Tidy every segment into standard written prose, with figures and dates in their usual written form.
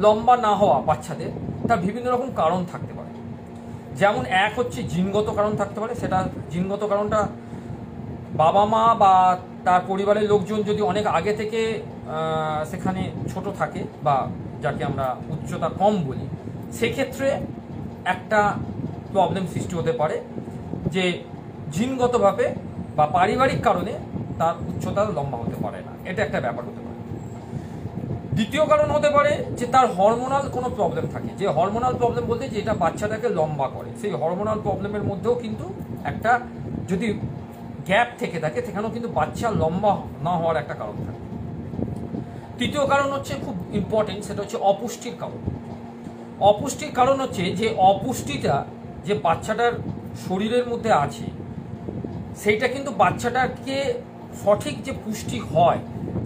লম্বা না হওয়া বাচ্চাদের তার বিভিন্ন রকম কারণ থাকতে পারে। যেমন এক হচ্ছে জিনগত কারণ থাকতে পারে। সেটা জিনগত কারণটা বাবা মা বা তার পরিবারের লোকজন যদি অনেক আগে থেকে সেখানে ছোট থাকে বা যাকে আমরা উচ্চতা কম বলি, সেক্ষেত্রে একটা প্রবলেম সৃষ্টি হতে পারে যে জিনগতভাবে বা পারিবারিক কারণে তার উচ্চতা লম্বা হতে পারে না, এটা একটা ব্যাপার হতে পারে। দ্বিতীয় কারণ হতে পারে যে তার হরমোনাল কোনো প্রবলেম থাকে, যে হরমোনাল প্রবলেম বলতে যেটা বাচ্চাটাকে লম্বা করে, সেই হরমোনাল প্রবলেমের মধ্যেও কিন্তু একটা যদি গ্যাপ থেকে থাকে সেখানেও কিন্তু বাচ্চা লম্বা না হওয়ার একটা কারণ থাকে। তৃতীয় কারণ হচ্ছে খুব ইম্পর্টেন্ট, সেটা হচ্ছে অপুষ্টির কারণ। অপুষ্টির কারণ হচ্ছে যে অপুষ্টিটা যে বাচ্চাটার শরীরের মধ্যে আছে সেইটা কিন্তু বাচ্চাটাকে সঠিক যে পুষ্টি হয়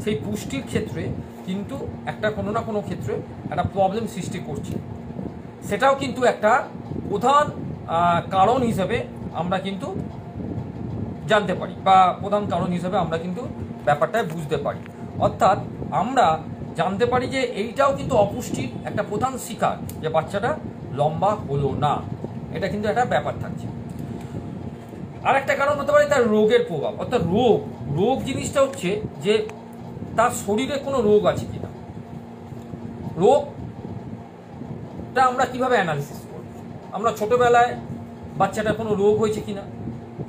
সেই পুষ্টির ক্ষেত্রে কিন্তু একটা কোনো না কোনো ক্ষেত্রে একটা প্রবলেম সৃষ্টি করছে। সেটাও কিন্তু একটা প্রধান কারণ হিসেবে আমরা কিন্তু জানতে পারি বা প্রধান কারণ হিসেবে আমরা কিন্তু ব্যাপারটা বুঝতে পারি। অর্থাৎ আমরা জানতে পারি যে এইটাও কিন্তু অপুষ্টির একটা প্রধান শিকার, যে বাচ্চাটা লম্বা হলো না, এটা কিন্তু একটা ব্যাপার থাকছে। আর একটা কারণ হতে পারে তার রোগের প্রভাব। অর্থাৎ রোগ জিনিসটা হচ্ছে যে তার শরীরে কোনো রোগ আছে কিনা। রোগটা আমরা কিভাবে অ্যানালিসিস করব? আমরা ছোটবেলায় বাচ্চাটার কোনো রোগ হয়েছে কিনা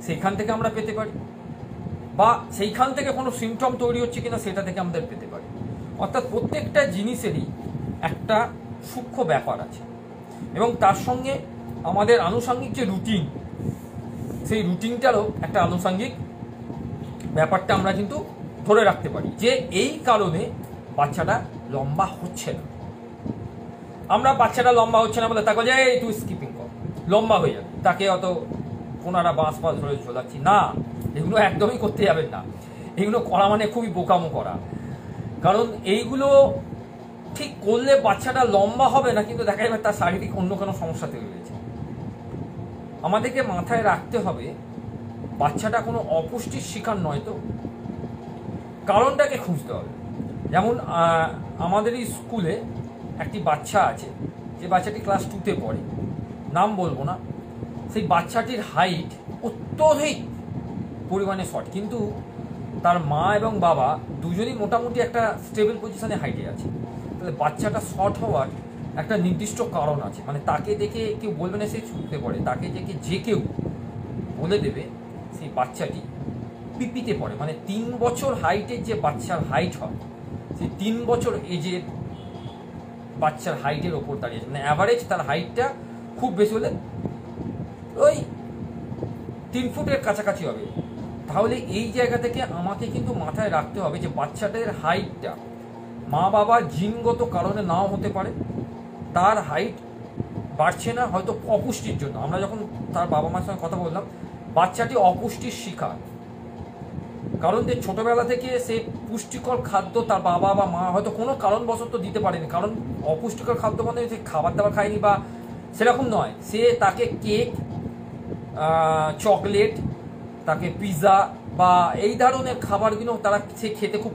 সেইখান থেকে আমরা পেতে পারি, বা সেইখান থেকে কোনো সিমটম তৈরি হচ্ছে কিনা সেটা থেকে আমাদের পেতে পারি। অর্থাৎ প্রত্যেকটা জিনিসেরই একটা সূক্ষ্ম ব্যাপার আছে, এবং তার সঙ্গে আমাদের আনুষঙ্গিক যে রুটিন, সেই রুটিনটারও একটা আনুষঙ্গিক ব্যাপারটা আমরা কিন্তু ধরে রাখতে পারি যে এই কারণে বাচ্চাটা লম্বা হচ্ছে না। আমরা বাচ্চাটা লম্বা হচ্ছে না বলে তাকে যে এই তুই স্কিপিং কর, লম্বা হয়ে যাবে, তাকে অত কোনারা বাঁশ ধরে ঝোলাচ্ছি না, এগুলো একদমই করতে যাবেন না। এগুলো করা মানে খুবই বোকামো করা, কারণ এইগুলো ঠিক করলে বাচ্চাটা লম্বা হবে না, কিন্তু দেখা যাবে তার শারীরিক অন্য কোনো সমস্যা তৈরি হয়েছে। আমাদেরকে মাথায় রাখতে হবে বাচ্চাটা কোনো অপুষ্টির শিকার নয়, তো কারণটাকে খুঁজতে হবে। যেমন আমাদের এই স্কুলে একটি বাচ্চা আছে, যে বাচ্চাটি ক্লাস 2-তে পড়ে, নাম বলবো না। সেই বাচ্চাটির হাইট অত্যধিক পরিমাণে শর্ট, কিন্তু তার মা এবং বাবা দুজনই মোটামুটি একটা স্টেবল পজিশনে হাইটে আছে। তাহলে বাচ্চাটা শর্ট হওয়ার একটা নির্দিষ্ট কারণ আছে। মানে তাকে দেখে কেউ বলবে না সে ছুটতে পড়ে, তাকে দেখে যে কেউ বলে দেবে সেই বাচ্চাটি পিপিতে পড়ে। মানে 3 বছর হাইটের যে বাচ্চার হাইট হয়, সেই 3 বছর এজের বাচ্চার হাইটের ওপর দাঁড়িয়েছে। মানে অ্যাভারেজ তার হাইটটা খুব বেশি হলে ওই 3 ফুটের কাছাকাছি হবে। তাহলে এই জায়গা থেকে আমাকে কিন্তু মাথায় রাখতে হবে যে বাচ্চাদের হাইটটা মা বাবার জিনগত কারণে নাও হতে পারে, তার হাইট বাড়ছে না হয়তো অপুষ্টির জন্য। আমরা যখন তার বাবা মার সঙ্গে কথা বললাম, বাচ্চাটি অপুষ্টির শিকার, কারণ যে ছোটবেলা থেকে সে পুষ্টিকর খাদ্য তার বাবা বা মা হয়তো কোনো কারণবশত দিতে পারেনি। কারণ অপুষ্টিকর খাদ্য মানে সে খাবার দাবার খায়নি বা সেরকম নয়, সে তাকে কেক, চকলেট, তাকে পিৎজা বা এই ধরনের খাবারগুলো সে খেতে খুব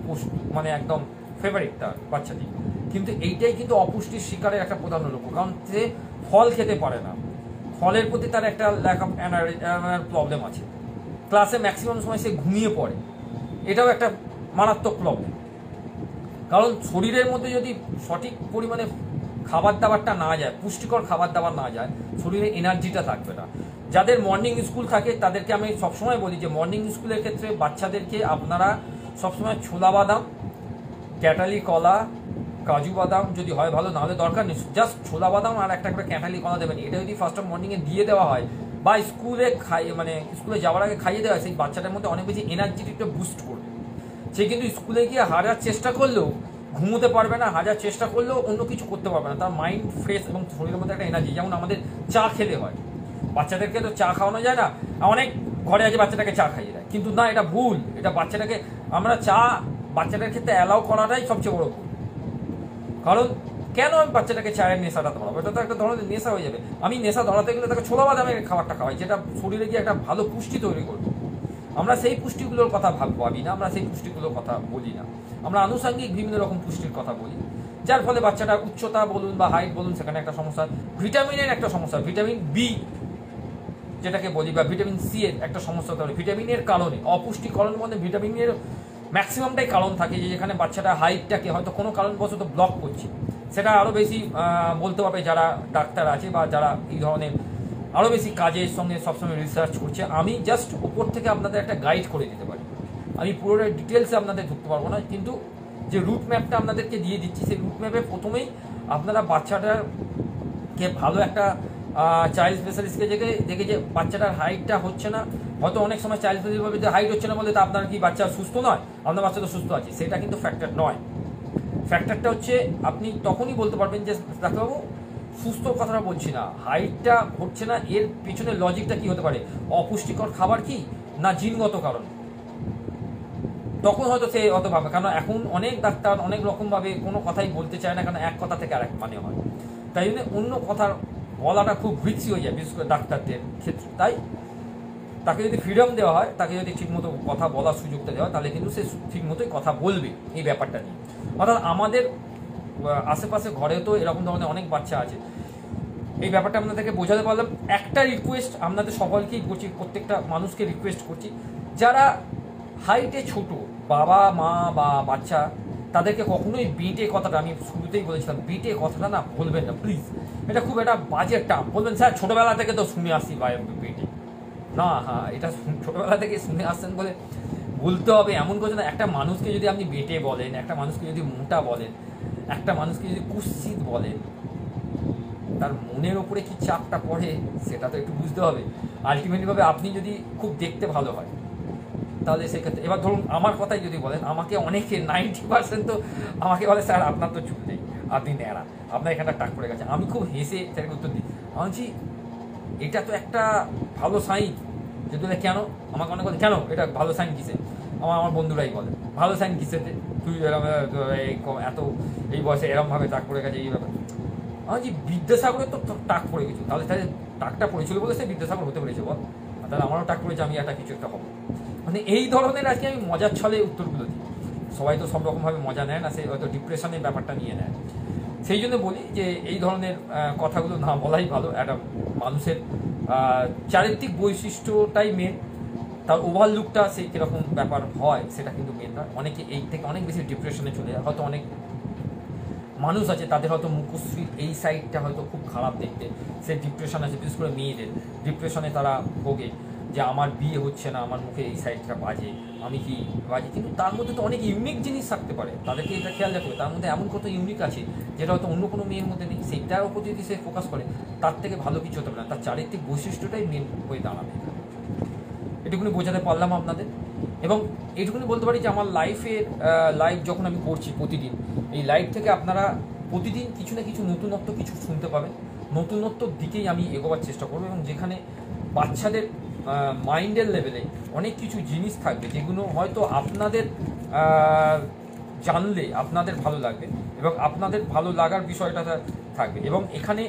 মানে একদম ফেভারিট তার বাচ্চাটি। কিন্তু এইটাই কিন্তু অপুষ্টির শিকারের একটা প্রধান লক্ষ্য, কারণ সে ফল খেতে পারে না, ফলের প্রতি তার একটা ল্যাক অফ প্রবলেম আছে। ক্লাসে ম্যাক্সিমাম সময় সে ঘুমিয়ে পড়ে, এটাও একটা মারাত্মক প্রবলেম। কারণ শরীরের মধ্যে যদি সঠিক পরিমাণে খাবার দাবারটা না যায়, পুষ্টিকর খাবার দাবার না যায়, শরীরে এনার্জিটা থাকবে না। যাদের মর্নিং স্কুল থাকে তাদেরকে আমি সবসময় বলি যে মর্নিং স্কুলের ক্ষেত্রে বাচ্চাদেরকে আপনারা সবসময় ছোলা বাদাম, ক্যাটালি কলা, কাজু বাদাম যদি হয় ভালো, নাহলে দরকার নেই, জাস্ট ছোলা বাদাম আর একটা করে ক্যাটালি কলা দেবেন। এটা যদি ফার্স্ট অফ মর্নিংয়ে দিয়ে দেওয়া হয় বা স্কুলে মানে স্কুলে যাওয়ার আগে খাইয়ে দেওয়া হয়, সেই বাচ্চাটার মধ্যে অনেক বেশি এনার্জিটা বুস্ট করবে। সে কিন্তু স্কুলে গিয়ে হাজার চেষ্টা করলেও ঘুমোতে পারবে না, হাজার চেষ্টা করলেও অন্য কিছু করতে পারবে না। তার মাইন্ড ফ্রেশ এবং শরীরের মধ্যে একটা এনার্জি, যেমন আমাদের চা খেলে হয়, বাচ্চাদেরকে তো চা খাওয়ানো যায় না। অনেক ঘরে আছে বাচ্চাটাকে চা খাইয়ে দেয়, কিন্তু না, এটা ভুল। এটা বাচ্চাটাকে আমরা চা বাচ্চাটার ক্ষেত্রে অ্যালাউ করাটাই সবচেয়ে বড় ভুল। কারণ কেন আমি বাচ্চাটাকে চায়ের নেশাটা ধরাবো? এটা তো একটা ধরনের নেশা হয়ে যাবে। আমি নেশা ধরাতে গেলে তাকে ছোলা বাদামের খাবারটা খাওয়াই, যেটা শরীরে গিয়ে একটা ভালো পুষ্টি তৈরি করবে। আমরা সেই পুষ্টিগুলোর কথা ভাবি না, আমরা সেই পুষ্টিগুলোর কথা বলি না। আমরা আনুষঙ্গিক বিভিন্ন রকম পুষ্টির কথা বলি, যার ফলে বাচ্চাটার উচ্চতা বলুন বা হাইট বলুন সেখানে একটা সমস্যা, ভিটামিনের একটা সমস্যা, ভিটামিন বি যেটাকে বলি বা ভিটামিন সি এর একটা সমস্যা হতে পারে ভিটামিনের কারণে। অপুষ্টিকরণ মধ্যে ভিটামিনের ম্যাক্সিমামটাই কারণ থাকে, যে যেখানে বাচ্চাটা হাইটটাকে হয়তো কোনো কারণবশত ব্লক করছে, সেটা আরও বেশি বলতে পারবে যারা ডাক্তার আছে বা যারা এই ধরনের আরও বেশি কাজের সঙ্গে সবসময় রিসার্চ করছে। আমি জাস্ট উপর থেকে আপনাদের একটা গাইড করে দিতে পারি, আমি পুরোটা ডিটেলসে আপনাদের ঢুকতে পারবো না, কিন্তু যে রুট ম্যাপটা আপনাদেরকে দিয়ে দিচ্ছি সেই রুট ম্যাপে প্রথমেই আপনারা বাচ্চাটাকে ভালো একটা চাইল্ড স্পেশালিস্টকে দেখে যে বাচ্চাটার হাইটটা হচ্ছে না, হয়তো অনেক সময় চাইল্ড স্পেশালিস্ট ভাবে যে হাইট হচ্ছে না বলে তা আপনার কি বাচ্চা সুস্থ নয়, আপনার বাচ্চা তো সুস্থ আছে, সেটা কিন্তু ফ্যাক্টর নয়। ফ্যাক্টরটা হচ্ছে আপনি তখনই বলতে পারবেন যে ডাক্তারবাবু সুস্থ কথাটা বলছি না, হাইটটা হচ্ছে না, এর পিছনে লজিকটা কি হতে পারে, অপুষ্টিকর খাবার কি না জিনগত কারণ, তখন হয়তো সে অত ভাবে। কারণ এখন অনেক ডাক্তার অনেক রকমভাবে কোনো কথাই বলতে চায় না, কারণ এক কথা থেকে আরেক মানে হয়, তাই জন্য অন্য কথার বলাটা খুব রিস্কি হয়ে যায় বিশেষ করে ডাক্তারদের ক্ষেত্রে। তাই তাকে যদি ফ্রিডম দেওয়া হয়, তাকে যদি ঠিকমতো কথা বলার সুযোগটা দেওয়া হয়, তাহলে কিন্তু সে ঠিকমতোই কথা বলবে এই ব্যাপারটা নিয়ে। অর্থাৎ আমাদের আশেপাশে ঘরে তো এরকম ধরনের অনেক বাচ্চা আছে, এই ব্যাপারটা আপনাদেরকে বোঝাতে পারলাম। একটা রিকোয়েস্ট আপনাদের সকলকেই করছি, প্রত্যেকটা মানুষকে রিকোয়েস্ট করছি, যারা হাইটে ছোট বাবা মা বা বাচ্চা, তাদেরকে কখনোই বিটে কথাটা, আমি শুরুতেই বলেছিলাম বিটে কথাটা না বলবেন না প্লিজ, এটা খুব একটা বাজে টার্ম। বলবেন স্যার ছোটোবেলা থেকে তো শুনে আসছি বিটে, না হ্যাঁ এটা ছোটোবেলা থেকে শুনে আসছেন বলে বলতে হবে এমন কিছু না। একটা মানুষকে যদি আপনি বেটে বলেন, একটা মানুষকে যদি মোটা বলেন, একটা মানুষকে যদি কুৎসিত বলেন, তার মনের ওপরে কি চাপটা পড়ে সেটা তো একটু বুঝতে হবে। আলটিমেটলিভাবে আপনি যদি খুব দেখতে ভালো হয় তাহলে সেক্ষেত্রে, এবার ধরুন আমার কথাই যদি বলেন, আমাকে অনেকে 90% তো আমাকে বলে স্যার আপনার তো চুল নেই, আপনি ন্যাড়া, আপনার এখানটা টাক পড়ে গেছে। আমি খুব হেসে সেটাকে উত্তর দিই, আমি বলছি এটা তো একটা ভালো সাইন। যদি বলে কেন, আমাকে অনেক বলে কেন এটা ভালো সাইন কিসে, আমার বন্ধুরাই বলে ভালো সাইন কিসেতে, তুই এরকম এত এই বয়সে এরমভাবে টাক পড়ে গেছে এই ব্যাপার। আমি বলছি বিদ্যাসাগরের তো টাক পড়ে গেছো, তাহলে টাকটা পড়েছিল বলে সে বিদ্যাসাগর হতে পেরেছে বল, তাহলে আমারও টাক পড়েছে, আমি একটা কিছু একটা হবো। মানে এই ধরনের আজকে আমি মজার ছলে উত্তরগুলো দিই। সবাই তো সব রকমভাবে মজা নেয় না, সে হয়তো ডিপ্রেশনের ব্যাপারটা নিয়ে নেয়। সেই জন্য বলি যে এই ধরনের কথাগুলো না বলাই ভালো। একটা মানুষের চারিত্রিক বৈশিষ্ট্যটাই মেন, তার ওভারলুকটা সে কীরকম ব্যাপার হয় সেটা কিন্তু মেন নয়। অনেকে এই থেকে অনেক বেশি ডিপ্রেশনে চলে যায়। হয়তো অনেক মানুষ আছে তাদের হয়তো মুখশ্রীর এই সাইডটা হয়তো খুব খারাপ দেখতে, সে ডিপ্রেশন আছে, বিশেষ করে মেয়েদের ডিপ্রেশনে তারা ভোগে যে আমার বিয়ে হচ্ছে না, আমার মুখে এই সাইডটা বাজে, আমি কি বাজে। কিন্তু তার মধ্যে তো অনেক ইউনিক জিনিস থাকতে পারে, তাদেরকে এটা খেয়াল রাখবে, তার মধ্যে এমন কত ইউনিক আছে যেটা হয়তো অন্য কোনো মেয়ের মধ্যে নেই। সেইটার উপর যদি সে ফোকাস করে, তার থেকে ভালো কিছু হতে পারে না, তার চারিত্রিক বৈশিষ্ট্যটাই মেন হয়ে দাঁড়াবে। এটুকুনি বোঝাতে পারলাম আপনাদের। এবং এইটুকুনি বলতে পারি যে আমার লাইভ যখন আমি করছি প্রতিদিন, এই লাইভ থেকে আপনারা প্রতিদিন কিছু না কিছু নতুনত্ব কিছু শুনতে পাবেন, নতুনত্বর দিকেই আমি এগোবার চেষ্টা করবো। এবং যেখানে বাচ্চাদের মাইন্ডের লেভেলে অনেক কিছু জিনিস থাকবে যেগুলো হয়তো আপনাদের জানলে আপনাদের ভালো লাগবে এবং আপনাদের ভালো লাগার বিষয়টা থাকবে। এবং এখানে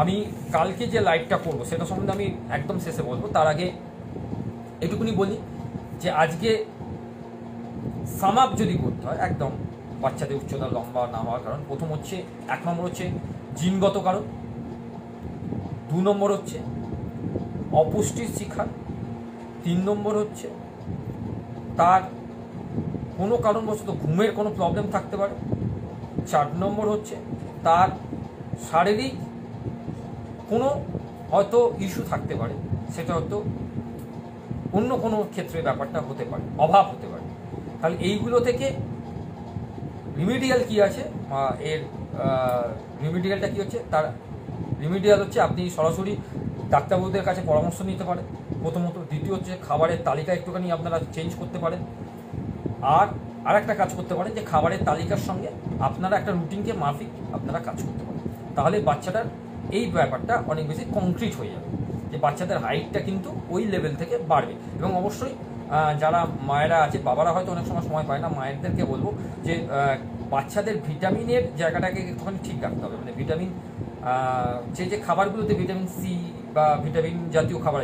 আমি কালকে যে লাইভটা করবো সেটা সম্বন্ধে আমি একদম শেষে বলবো। তার আগে এটুকুনি বলি যে আজকে সাম আপ যদি করতে হয় একদম বাচ্চাদের উচ্চতা লম্বা না হওয়ার কারণ, প্রথম হচ্ছে 1 নম্বর হচ্ছে জিনগত কারণ, 2 নম্বর হচ্ছে অপুষ্টির শিকার, 3 নম্বর হচ্ছে তার কোনো কারণবশত ঘুমের কোনো প্রবলেম থাকতে পারে, 4 নম্বর হচ্ছে তার শারীরিক কোনো হয়তো ইস্যু থাকতে পারে, সেটা হয়তো অন্য কোনো ক্ষেত্রে ব্যাপারটা হতে পারে, অভাব হতে পারে। তাহলে এইগুলো থেকে রিমিডিয়াল কি আছে, এর রিমিডিয়ালটা কি হচ্ছে, তার রিমিডিয়াল হচ্ছে আপনি সরাসরি ডাক্তারবাবুদের কাছে পরামর্শ নিতে পারেন প্রথমত। দ্বিতীয় হচ্ছে খাবারের তালিকা একটুখানি আপনারা চেঞ্জ করতে পারেন। আর একটা কাজ করতে পারেন যে খাবারের তালিকার সঙ্গে আপনারা একটা রুটিনকে মাফিক আপনারা কাজ করতে পারেন, তাহলে বাচ্চাটার এই ব্যাপারটা অনেক বেশি কংক্রিট হয়ে যাবে, যে বাচ্চাদের হাইটটা কিন্তু ওই লেভেল থেকে বাড়বে। এবং অবশ্যই যারা মায়েরা আছে, বাবারা হয়তো অনেক সময় পায় না, মায়েদেরকে বলবো যে বাচ্চাদের ভিটামিনের জায়গাটাকে একটুখানি ঠিক রাখতে হবে। মানে ভিটামিন যে খাবারগুলোতে ভিটামিন সি বা ভিটামিন জাতীয় খাবার